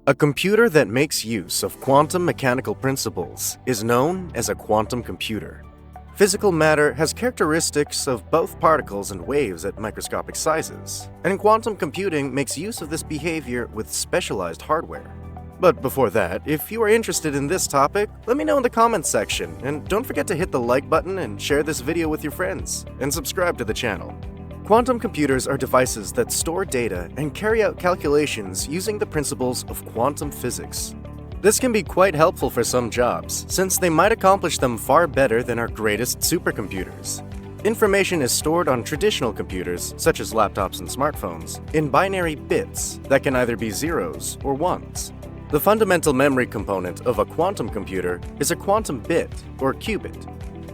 A computer that makes use of quantum mechanical principles is known as a quantum computer. Physical matter has characteristics of both particles and waves at microscopic sizes, and quantum computing makes use of this behavior with specialized hardware. But before that, if you are interested in this topic, let me know in the comments section, and don't forget to hit the like button and share this video with your friends, and subscribe to the channel. Quantum computers are devices that store data and carry out calculations using the principles of quantum physics. This can be quite helpful for some jobs, since they might accomplish them far better than our greatest supercomputers. Information is stored on traditional computers, such as laptops and smartphones, in binary bits that can either be zeros or ones. The fundamental memory component of a quantum computer is a quantum bit, or qubit.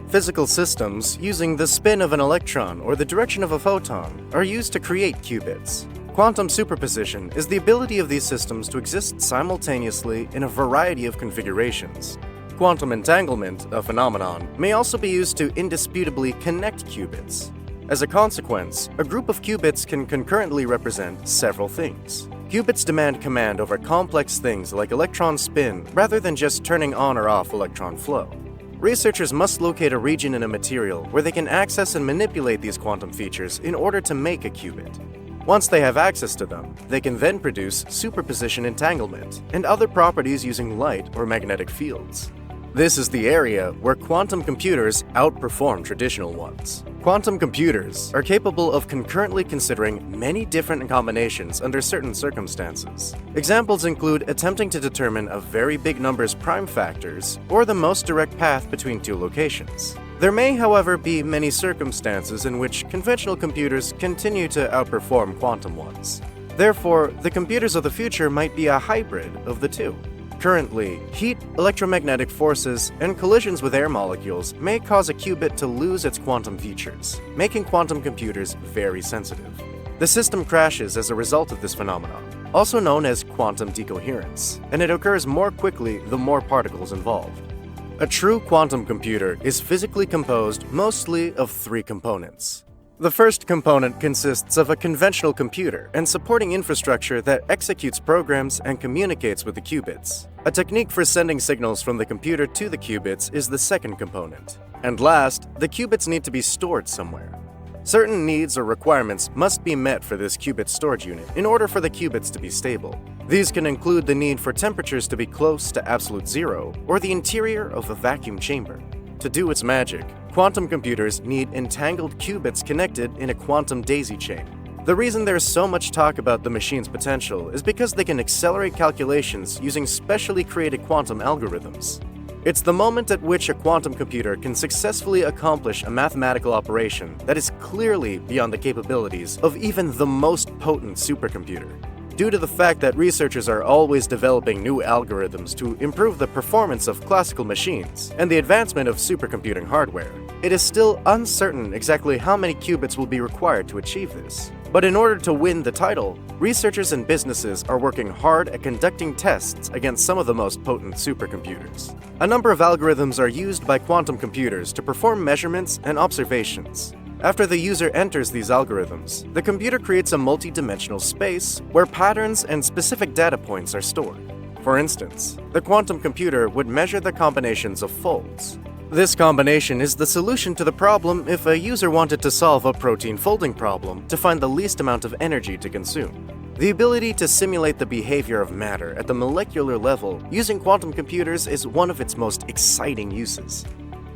Physical systems, using the spin of an electron or the direction of a photon, are used to create qubits. Quantum superposition is the ability of these systems to exist simultaneously in a variety of configurations. Quantum entanglement, a phenomenon, may also be used to indisputably connect qubits. As a consequence, a group of qubits can concurrently represent several things. Qubits demand command over complex things like electron spin rather than just turning on or off electron flow. Researchers must locate a region in a material where they can access and manipulate these quantum features in order to make a qubit. Once they have access to them, they can then produce superposition entanglement and other properties using light or magnetic fields. This is the area where quantum computers outperform traditional ones. Quantum computers are capable of concurrently considering many different combinations under certain circumstances. Examples include attempting to determine a very big number's prime factors or the most direct path between two locations. There may, however, be many circumstances in which conventional computers continue to outperform quantum ones. Therefore, the computers of the future might be a hybrid of the two. Currently, heat, electromagnetic forces, and collisions with air molecules may cause a qubit to lose its quantum features, making quantum computers very sensitive. The system crashes as a result of this phenomenon, also known as quantum decoherence, and it occurs more quickly the more particles involved. A true quantum computer is physically composed mostly of three components. The first component consists of a conventional computer and supporting infrastructure that executes programs and communicates with the qubits. A technique for sending signals from the computer to the qubits is the second component. And last, the qubits need to be stored somewhere. Certain needs or requirements must be met for this qubit storage unit in order for the qubits to be stable. These can include the need for temperatures to be close to absolute zero or the interior of a vacuum chamber. To do its magic, quantum computers need entangled qubits connected in a quantum daisy chain. The reason there's so much talk about the machine's potential is because they can accelerate calculations using specially created quantum algorithms. It's the moment at which a quantum computer can successfully accomplish a mathematical operation that is clearly beyond the capabilities of even the most potent supercomputer. Due to the fact that researchers are always developing new algorithms to improve the performance of classical machines and the advancement of supercomputing hardware, it is still uncertain exactly how many qubits will be required to achieve this. But in order to win the title, researchers and businesses are working hard at conducting tests against some of the most potent supercomputers. A number of algorithms are used by quantum computers to perform measurements and observations. After the user enters these algorithms, the computer creates a multi-dimensional space where patterns and specific data points are stored. For instance, the quantum computer would measure the combinations of folds. This combination is the solution to the problem if a user wanted to solve a protein folding problem to find the least amount of energy to consume. The ability to simulate the behavior of matter at the molecular level using quantum computers is one of its most exciting uses.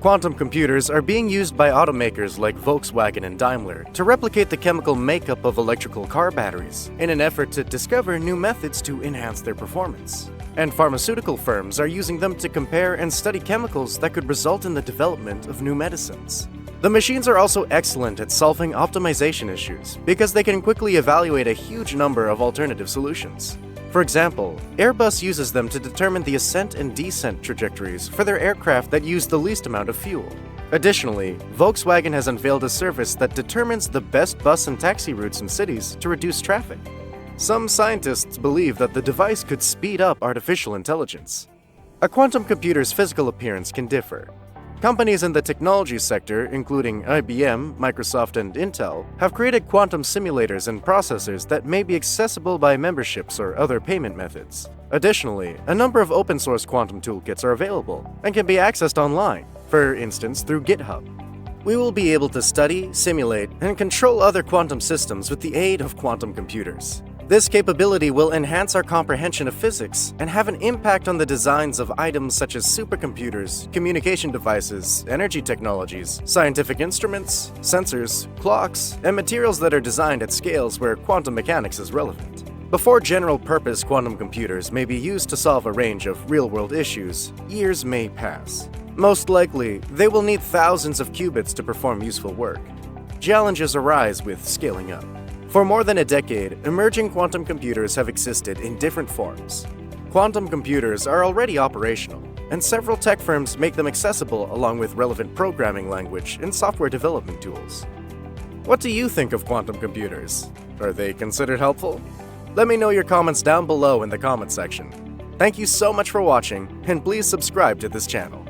Quantum computers are being used by automakers like Volkswagen and Daimler to replicate the chemical makeup of electrical car batteries in an effort to discover new methods to enhance their performance. And pharmaceutical firms are using them to compare and study chemicals that could result in the development of new medicines. The machines are also excellent at solving optimization issues because they can quickly evaluate a huge number of alternative solutions. For example, Airbus uses them to determine the ascent and descent trajectories for their aircraft that use the least amount of fuel. Additionally, Volkswagen has unveiled a service that determines the best bus and taxi routes in cities to reduce traffic. Some scientists believe that the device could speed up artificial intelligence. A quantum computer's physical appearance can differ. Companies in the technology sector, including IBM, Microsoft, and Intel, have created quantum simulators and processors that may be accessible by memberships or other payment methods. Additionally, a number of open-source quantum toolkits are available and can be accessed online, for instance through GitHub. We will be able to study, simulate, and control other quantum systems with the aid of quantum computers. This capability will enhance our comprehension of physics and have an impact on the designs of items such as supercomputers, communication devices, energy technologies, scientific instruments, sensors, clocks, and materials that are designed at scales where quantum mechanics is relevant. Before general-purpose quantum computers may be used to solve a range of real-world issues, years may pass. Most likely, they will need thousands of qubits to perform useful work. Challenges arise with scaling up. For more than a decade, emerging quantum computers have existed in different forms. Quantum computers are already operational, and several tech firms make them accessible along with relevant programming language and software development tools. What do you think of quantum computers? Are they considered helpful? Let me know your comments down below in the comment section. Thank you so much for watching, and please subscribe to this channel.